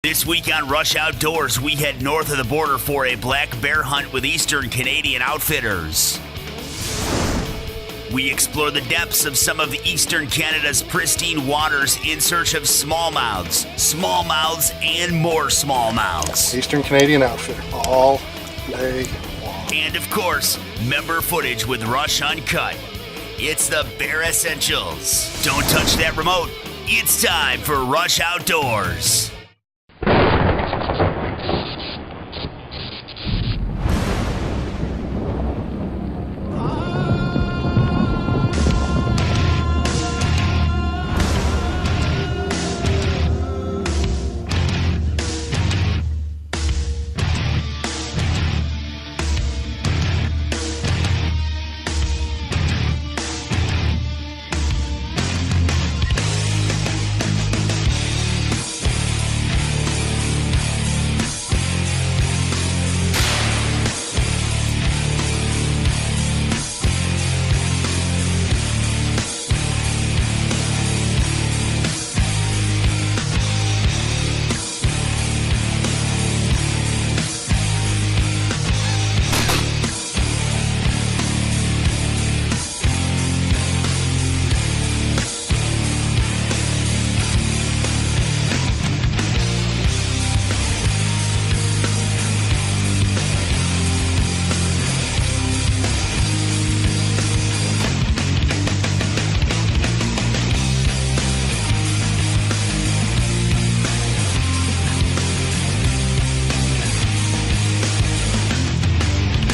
This week on Rush Outdoors, we head north of the border for a black bear hunt with Eastern Canadian Outfitters. We explore the depths of some of Eastern Canada's pristine waters in search of smallmouths, and more smallmouths. Eastern Canadian Outfitter, all day long. And of course, member footage with Rush Uncut. It's the Bear Essentials. Don't touch that remote. It's time for Rush Outdoors.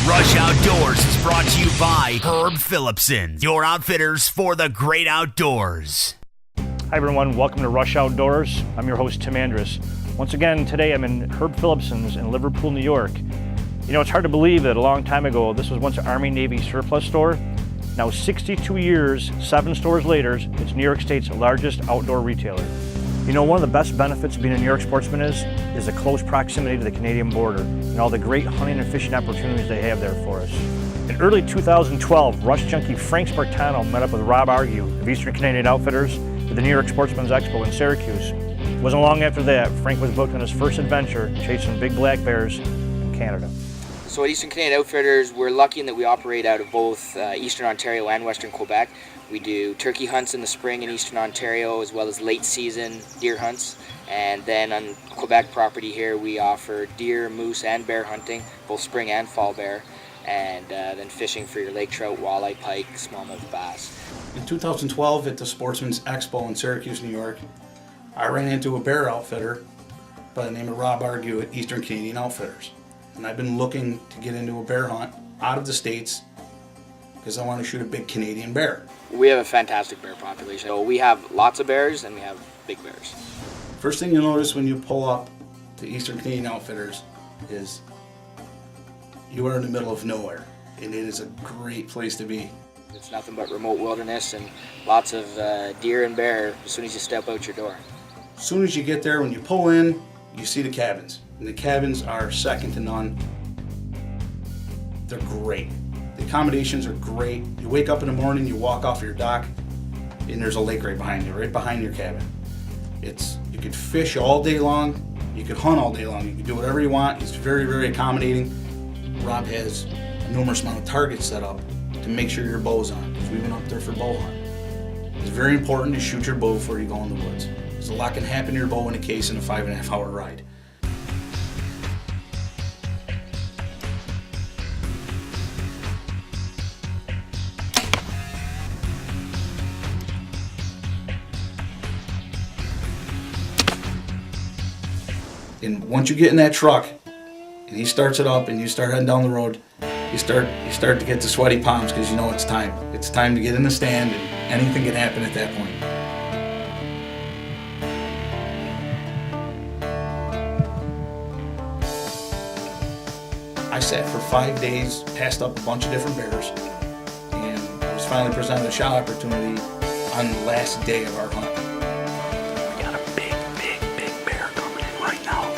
Rush Outdoors is brought to you by Herb Phillipson, your outfitters for the great outdoors. Hi everyone, welcome to Rush Outdoors. I'm your host, Tim Andrus. Once again, today I'm in Herb Phillipson's in Liverpool, New York. You know, it's hard to believe that a long time ago, this was once an Army-Navy surplus store. Now 62 years, 7 stores later, it's New York State's largest outdoor retailer. You know, one of the best benefits of being a New York sportsman is the close proximity to the Canadian border and all the great hunting and fishing opportunities they have there for us. In early 2012, Rush Junkie Frank Spartano met up with Rob Argue of Eastern Canadian Outfitters at the New York Sportsman's Expo in Syracuse. It wasn't long after that, Frank was booked on his first adventure chasing big black bears in Canada. So at Eastern Canadian Outfitters, we're lucky in that we operate out of both Eastern Ontario and Western Quebec. We do turkey hunts in the spring in Eastern Ontario, as well as late season deer hunts. And then on Quebec property here, we offer deer, moose, and bear hunting, both spring and fall bear. And then fishing for your lake trout, walleye, pike, smallmouth bass. In 2012 at the Sportsman's Expo in Syracuse, New York, I ran into a bear outfitter by the name of Rob Argue at Eastern Canadian Outfitters. And I've been looking to get into a bear hunt out of the States because I want to shoot a big Canadian bear. We have a fantastic bear population. So we have lots of bears and we have big bears. First thing you'll notice when you pull up to Eastern Canadian Outfitters is you are in the middle of nowhere, and it is a great place to be. It's nothing but remote wilderness and lots of deer and bear as soon as you step out your door. As soon as you get there, when you pull in, you see the cabins. And the cabins are second to none. They're great. The accommodations are great. You wake up in the morning, you walk off your dock, and there's a lake right behind you, right behind your cabin. You could fish all day long, you could hunt all day long, you could do whatever you want. It's very, very accommodating. Rob has a numerous amount of targets set up to make sure your bow's on, because we went up there for bow hunt. It's very important to shoot your bow before you go in the woods. There's a lot can happen to your bow in a case in a 5.5 hour ride. And once you get in that truck and he starts it up and you start heading down the road, you start to get the sweaty palms because you know it's time. It's time to get in the stand, and anything can happen at that point. I sat for 5 days, passed up a bunch of different bears, and I was finally presented a shot opportunity on the last day of our hunt. We got a big bear coming in right now.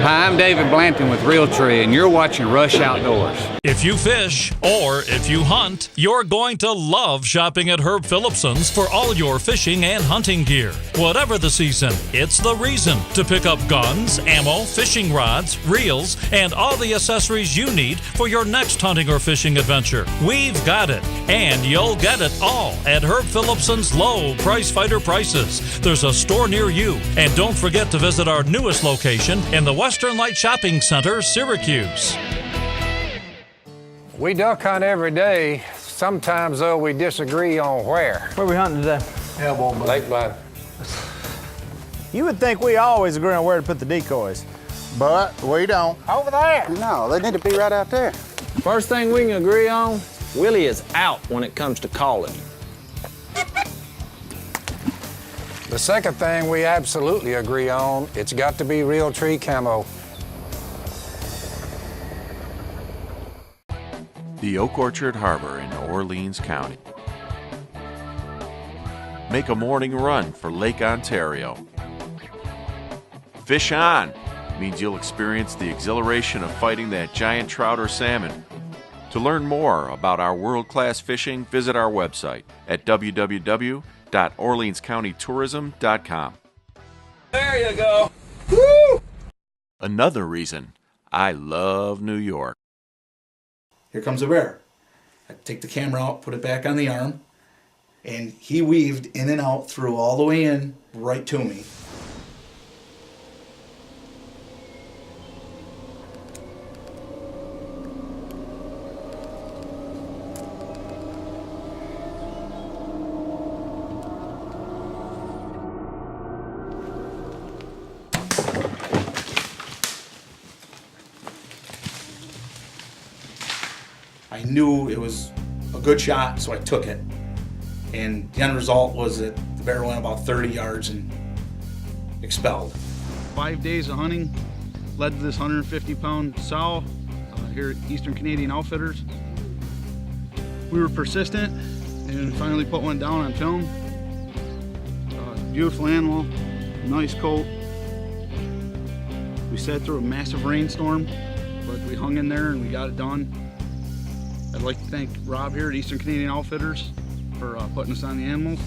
Hi, I'm David Blanton with Realtree, and you're watching Rush Outdoors. If you fish or if you hunt, you're going to love shopping at Herb Phillipson's for all your fishing and hunting gear. Whatever the season, it's the reason to pick up guns, ammo, fishing rods, reels, and all the accessories you need for your next hunting or fishing adventure. We've got it, and you'll get it all at Herb Phillipson's low price fighter prices. There's a store near you, and don't forget to visit our newest location in the Western Light Shopping Center, Syracuse. We duck hunt every day. Sometimes, though, we disagree on where. Where are we hunting today? Lake Blunt. You would think we always agree on where to put the decoys. But we don't. Over there. No, they need to be right out there. First thing we can agree on, Willie is out when it comes to calling. The second thing we absolutely agree on, it's got to be Realtree camo. The Oak Orchard Harbor in Orleans County. Make a morning run for Lake Ontario. Fish on means you'll experience the exhilaration of fighting that giant trout or salmon. To learn more about our world-class fishing, visit our website at www.orleanscountytourism.com. There you go. Woo! Another reason I love New York. Here comes a bear. I take the camera out, put it back on the arm, and he weaved in and out through all the way in, right to me. I knew it was a good shot, so I took it. And the end result was that the bear went about 30 yards and expelled. 5 days of hunting led to this 150-pound sow here at Eastern Canadian Outfitters. We were persistent and finally put one down on film. Beautiful animal, nice coat. We sat through a massive rainstorm, but we hung in there and we got it done. I'd like to thank Rob here at Eastern Canadian Outfitters for putting us on the animals.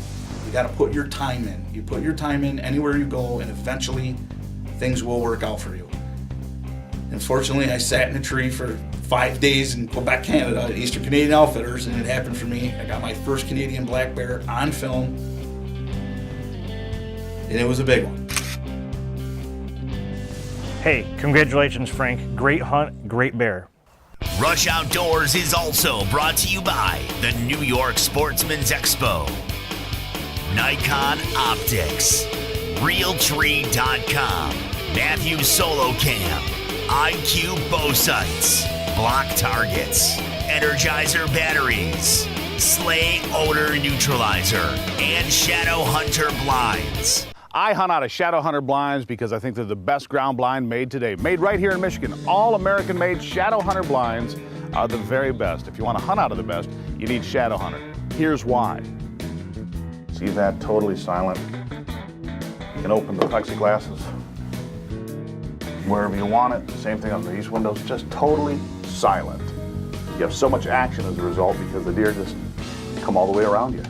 You got to put your time in. You put your time in anywhere you go, and eventually things will work out for you. Unfortunately, I sat in a tree for 5 days in Quebec, Canada at Eastern Canadian Outfitters, and it happened for me. I got my first Canadian black bear on film, and it was a big one. Hey, congratulations, Frank. Great hunt, great bear. Rush Outdoors is also brought to you by the New York Sportsman's Expo, Nikon Optics, Realtree.com, Matthews Solo Cam, IQ Bow Sights, Block Targets, Energizer Batteries, Slay Odor Neutralizer, and Shadow Hunter Blinds. I hunt out of Shadow Hunter blinds because I think they're the best ground blind made today. Made right here in Michigan. All American-made Shadow Hunter blinds are the very best. If you want to hunt out of the best, you need Shadow Hunter. Here's why. See that? Totally silent. You can open the plexiglasses wherever you want it. Same thing on these windows, just totally silent. You have so much action as a result because the deer just come all the way around you.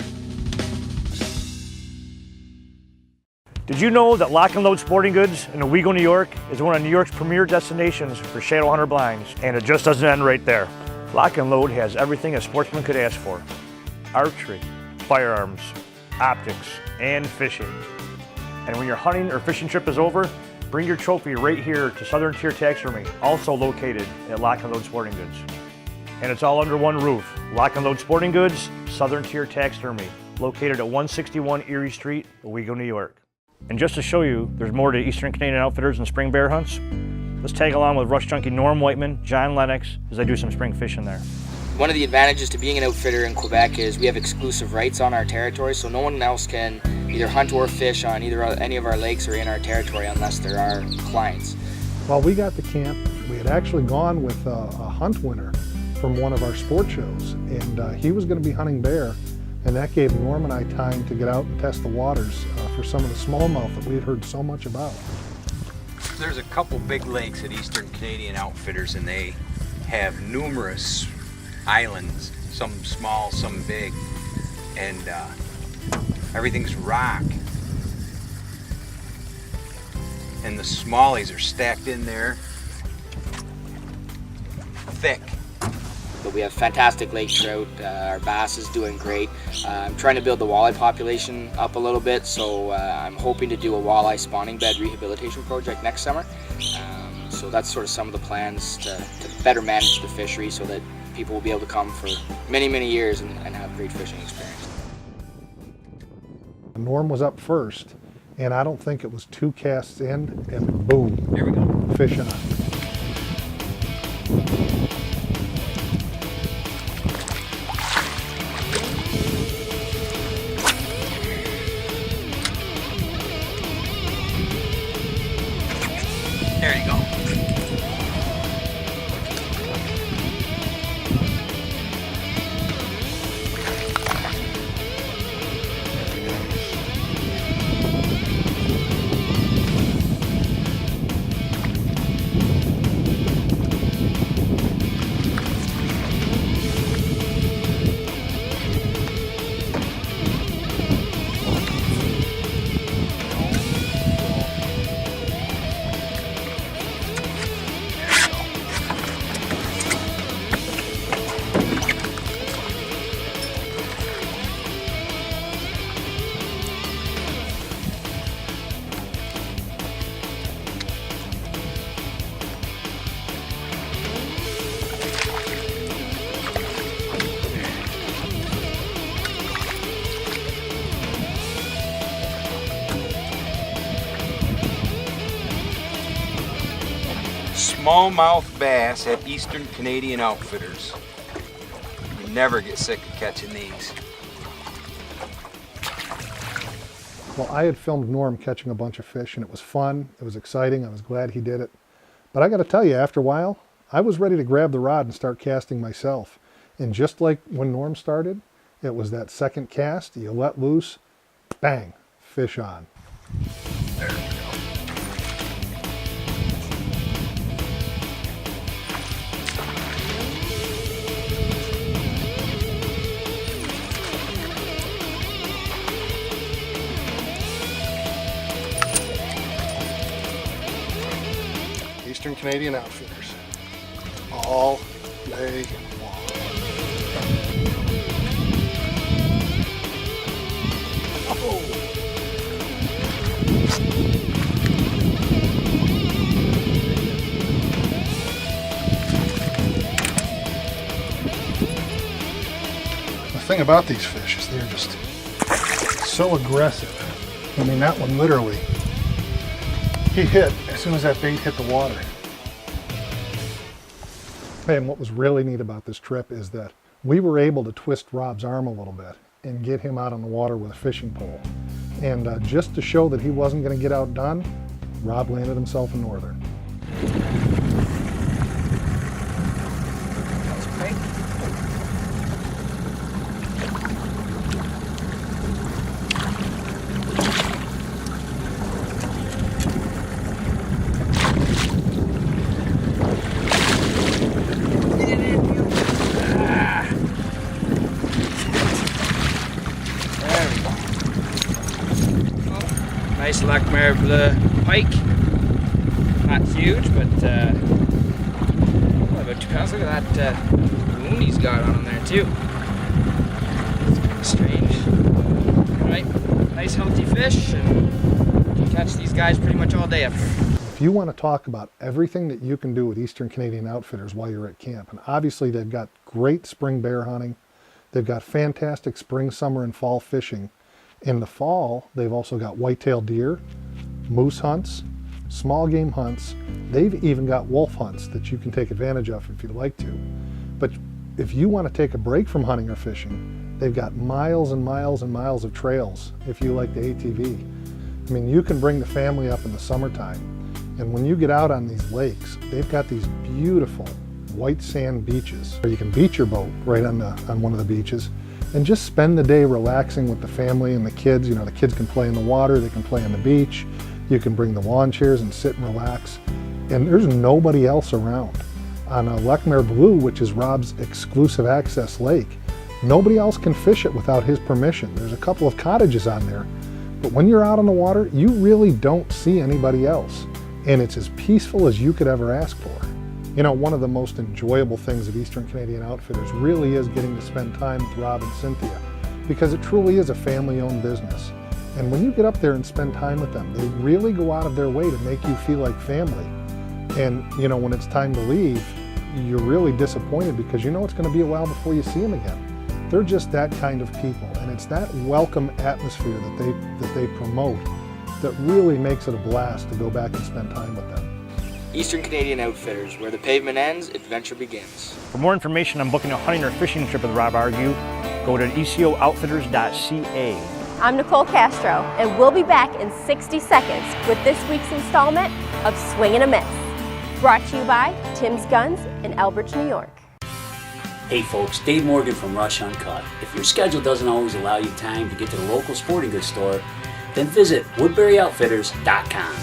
Did you know that Lock and Load Sporting Goods in Owego, New York is one of New York's premier destinations for Shadow Hunter blinds? And it just doesn't end right there. Lock and Load has everything a sportsman could ask for. Archery, firearms, optics, and fishing. And when your hunting or fishing trip is over, bring your trophy right here to Southern Tier Taxidermy, also located at Lock and Load Sporting Goods. And it's all under one roof. Lock and Load Sporting Goods, Southern Tier Taxidermy, located at 161 Erie Street, Owego, New York. And just to show you there's more to Eastern Canadian Outfitters and spring bear hunts, let's tag along with Rush Junkie Norm Wightman, John Lenox, as I do some spring fishing there. One of the advantages to being an outfitter in Quebec is we have exclusive rights on our territory, so no one else can either hunt or fish on any of our lakes or in our territory unless they're our clients. While we got to camp, we had actually gone with a hunt winner from one of our sport shows, and he was going to be hunting bear. And that gave Norm and I time to get out and test the waters for some of the smallmouth that we had heard so much about. There's a couple big lakes at Eastern Canadian Outfitters, and they have numerous islands, some small, some big, and everyth's rock. And the smallies are stacked in there thick. But we have fantastic lake trout. Our bass is doing great. I'm trying to build the walleye population up a little bit, so I'm hoping to do a walleye spawning bed rehabilitation project next summer. So that's sort of some of the plans to better manage the fishery so that people will be able to come for many, many years and have great fishing experience. Norm was up first, and I don't think it was 2 casts in, and boom, here we go. Fish on. There you go. Smallmouth bass at Eastern Canadian Outfitters. You never get sick of catching these. Well, I had filmed Norm catching a bunch of fish, and it was fun, it was exciting, I was glad he did it. But I gotta tell you, after a while, I was ready to grab the rod and start casting myself. And just like when Norm started, it was that second cast, you let loose, bang, fish on. There we go. Eastern Canadian Outfitters. All day long. Oh. The thing about these fish is they're just so aggressive. I mean, that one literally, he hit as soon as that bait hit the water. And what was really neat about this trip is that we were able to twist Rob's arm a little bit and get him out on the water with a fishing pole. And just to show that he wasn't going to get outdone, Rob landed himself a northern. Nice Lac-Mer Bleu pike. Not huge, but about 2 pounds. Look at that wound he's got on him there too. It's kind of strange. Alright, nice healthy fish, and you can catch these guys pretty much all day up here. If you want to talk about everything that you can do with Eastern Canadian Outfitters while you're at camp, and obviously they've got great spring bear hunting, they've got fantastic spring, summer, and fall fishing. In the fall, they've also got whitetail deer, moose hunts, small game hunts. They've even got wolf hunts that you can take advantage of if you'd like to. But if you want to take a break from hunting or fishing, they've got miles and miles and miles of trails if you like the ATV. I mean, you can bring the family up in the summertime, and when you get out on these lakes, they've got these beautiful white sand beaches where you can beach your boat right on one of the beaches and just spend the day relaxing with the family and the kids. You know, the kids can play in the water, they can play on the beach. You can bring the lawn chairs and sit and relax. And there's nobody else around. On a Lechmere Blue, which is Rob's exclusive access lake, nobody else can fish it without his permission. There's a couple of cottages on there, but when you're out on the water, you really don't see anybody else. And it's as peaceful as you could ever ask for. You know, one of the most enjoyable things of Eastern Canadian Outfitters really is getting to spend time with Rob and Cynthia, because it truly is a family-owned business. And when you get up there and spend time with them, they really go out of their way to make you feel like family. And, you know, when it's time to leave, you're really disappointed because you know it's going to be a while before you see them again. They're just that kind of people, and it's that welcome atmosphere that they promote that really makes it a blast to go back and spend time with them. Eastern Canadian Outfitters, where the pavement ends, adventure begins. For more information on booking a hunting or fishing trip with Rob Argue, go to ecooutfitters.ca. I'm Nicole Castro, and we'll be back in 60 seconds with this week's installment of Swing and a Miss. Brought to you by Tim's Guns in Elbridge, New York. Hey folks, Dave Morgan from Rush Uncut. If your schedule doesn't always allow you time to get to the local sporting goods store, then visit WoodburyOutfitters.com.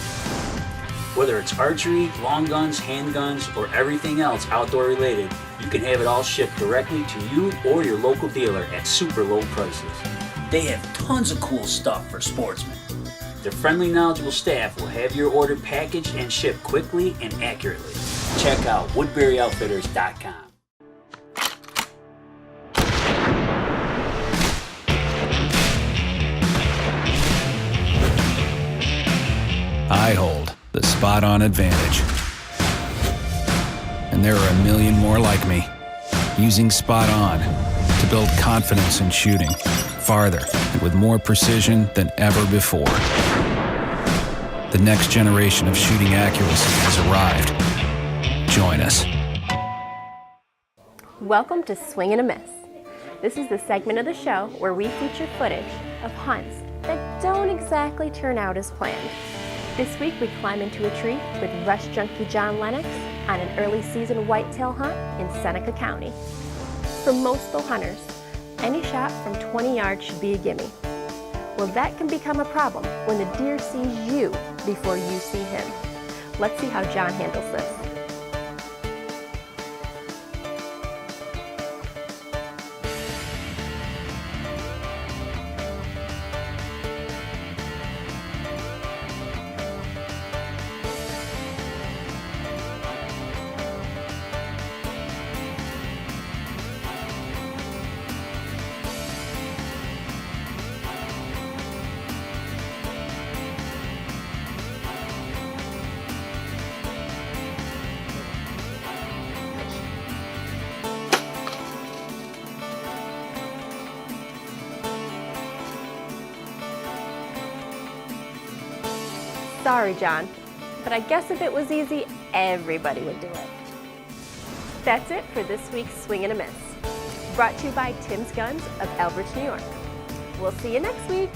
Whether it's archery, long guns, handguns, or everything else outdoor related, you can have it all shipped directly to you or your local dealer at super low prices. They have tons of cool stuff for sportsmen. Their friendly, knowledgeable staff will have your order packaged and shipped quickly and accurately. Check out WoodburyOutfitters.com. I hold the spot-on advantage. And there are a million more like me, using Spot On to build confidence in shooting, farther and with more precision than ever before. The next generation of shooting accuracy has arrived. Join us. Welcome to Swing and a Miss. This is the segment of the show where we feature footage of hunts that don't exactly turn out as planned. This week we climb into a tree with Rush Junkie John Lenox on an early season whitetail hunt in Seneca County. For most bow hunters, any shot from 20 yards should be a gimme. Well, that can become a problem when the deer sees you before you see him. Let's see how John handles this. Sorry, John, but I guess if it was easy, everybody would do it. That's it for this week's Swing and a Miss. Brought to you by Tim's Guns of Elbridge, New York. We'll see you next week.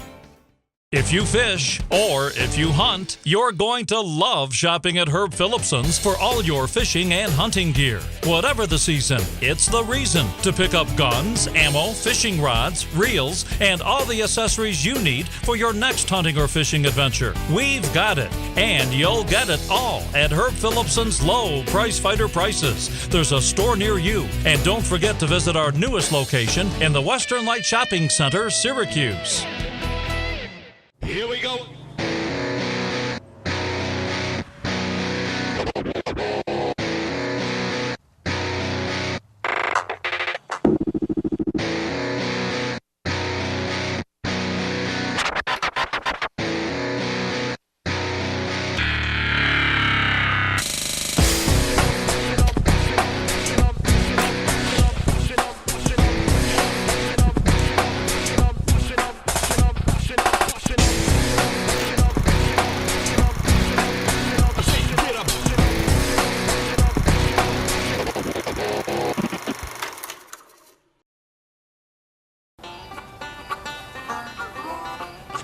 If you fish or if you hunt, you're going to love shopping at Herb Phillipson's for all your fishing and hunting gear. Whatever the season, it's the reason to pick up guns, ammo, fishing rods, reels, and all the accessories you need for your next hunting or fishing adventure. We've got it, and you'll get it all at Herb Phillipson's low price fighter prices. There's a store near you, and don't forget to visit our newest location in the Western Light Shopping Center, Syracuse. Here we go.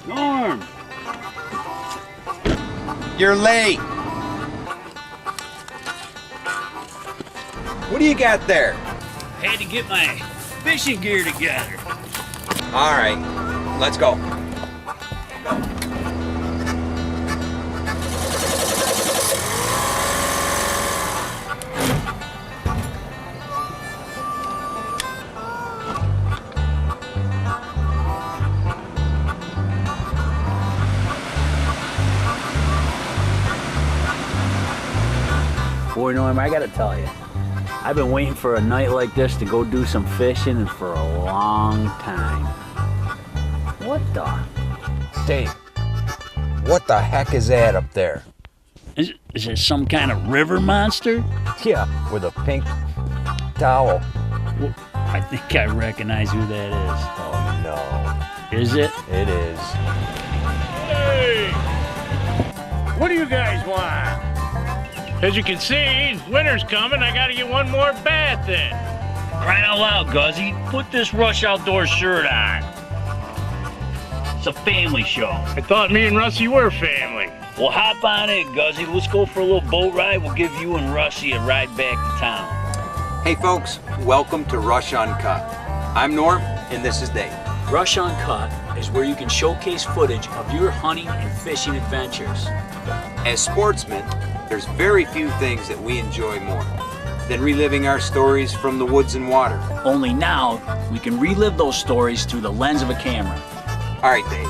Norm! You're late. What do you got there? Had to get my fishing gear together. All right, let's go. Boy, Norm, I gotta tell you, I've been waiting for a night like this to go do some fishing for a long time. What the? Dave, what the heck is that up there? Is it some kind of river monster? Yeah, with a pink towel. Well, I think I recognize who that is. Oh, no. Is it? It is. Hey! What do you guys want? As you can see, winter's coming. I gotta get one more bath in. Crying out loud, Guzzy. Put this Rush Outdoors shirt on. It's a family show. I thought me and Russie were family. Well, hop on in, Guzzy. Let's go for a little boat ride. We'll give you and Russie a ride back to town. Hey, folks. Welcome to Rush Uncut. I'm Norm, and this is Dave. Rush Uncut is where you can showcase footage of your hunting and fishing adventures. As sportsmen, there's very few things that we enjoy more than reliving our stories from the woods and water. Only now, we can relive those stories through the lens of a camera. All right, Dave.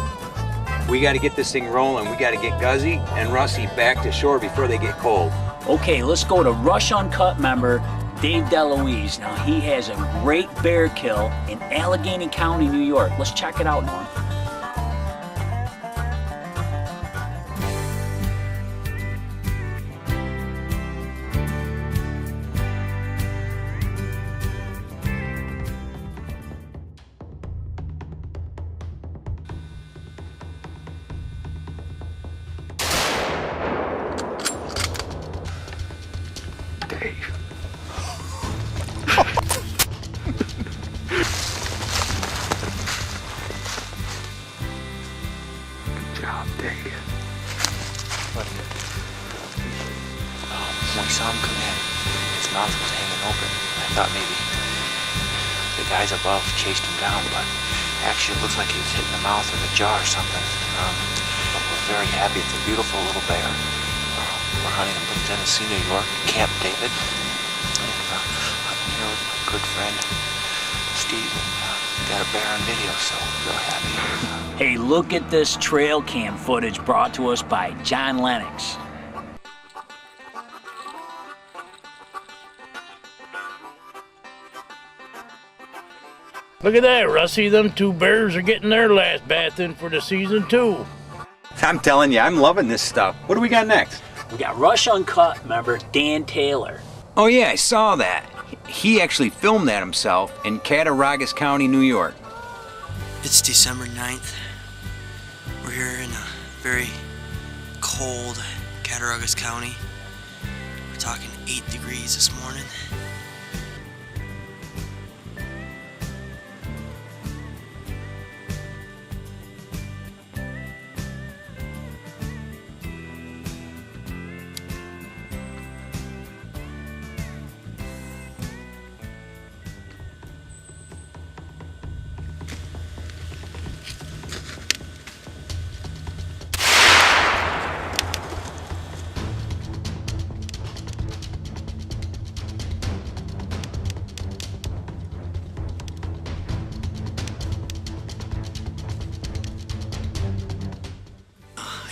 We got to get this thing rolling. We got to get Guzzy and Russie back to shore before they get cold. Okay, let's go to Rush Uncut member Dave DeLuise. Now, he has a great bear kill in Allegheny County, New York. Let's check it out, Norm. When we saw him come in, his mouth was hanging open. I thought maybe the guys above chased him down, but actually it looks like he was hitting the mouth or the jaw or something. But we're very happy. It's a beautiful little bear. We're hunting in Tennessee, New York, Camp David. And I'm here with my good friend Steve, and got a bear on video, so real happy. Hey, look at this trail cam footage brought to us by John Lenox. Look at that, Russie. Them two bears are getting their last bath in for the season, too. I'm telling you, I'm loving this stuff. What do we got next? We got Rush Uncut member Dan Taylor. Oh yeah, I saw that. He actually filmed that himself in Cattaraugus County, New York. It's December 9th. We're here in a very cold Cattaraugus County. We're talking 8 degrees this morning.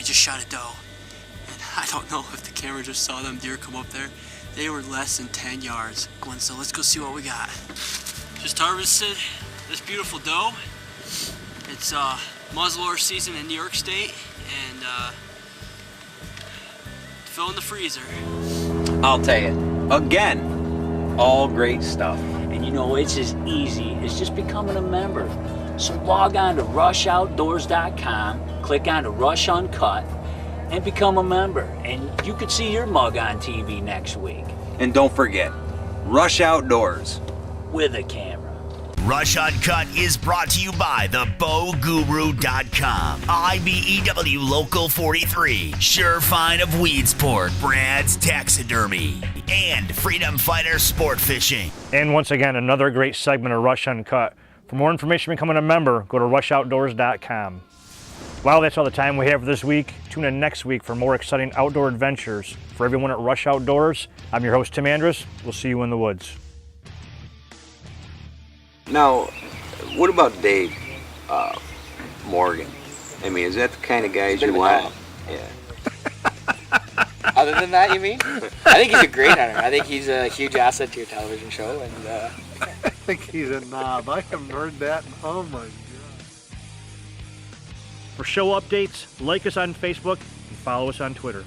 Just shot a doe, and I don't know if the camera just saw them deer come up there. They were less than 10 yards. So let's go see what we got. Just harvested this beautiful doe. It's muzzleloader season in New York State, and fill in the freezer. I'll tell you, again, all great stuff. And you know, it's as easy as just becoming a member. So log on to rushoutdoors.com, click on to Rush Uncut, and become a member. And you could see your mug on TV next week. And don't forget, Rush Outdoors. With a camera. Rush Uncut is brought to you by thebowguru.com, IBEW Local 43, Sure Find of Weedsport, Brad's Taxidermy, and Freedom Fighter Sport Fishing. And once again, another great segment of Rush Uncut. For more information on becoming a member, go to rushoutdoors.com. Well, that's all the time we have for this week. Tune in next week for more exciting outdoor adventures. For everyone at Rush Outdoors, I'm your host, Tim Andrus. We'll see you in the woods. Now, what about Dave Morgan? I mean, is that the kind of guys you want? Yeah. I Other than that, you mean? I think he's a great hunter. I think he's a huge asset to your television show. And I think he's a knob. I haven't heard that. Oh my God. For show updates, like us on Facebook and follow us on Twitter.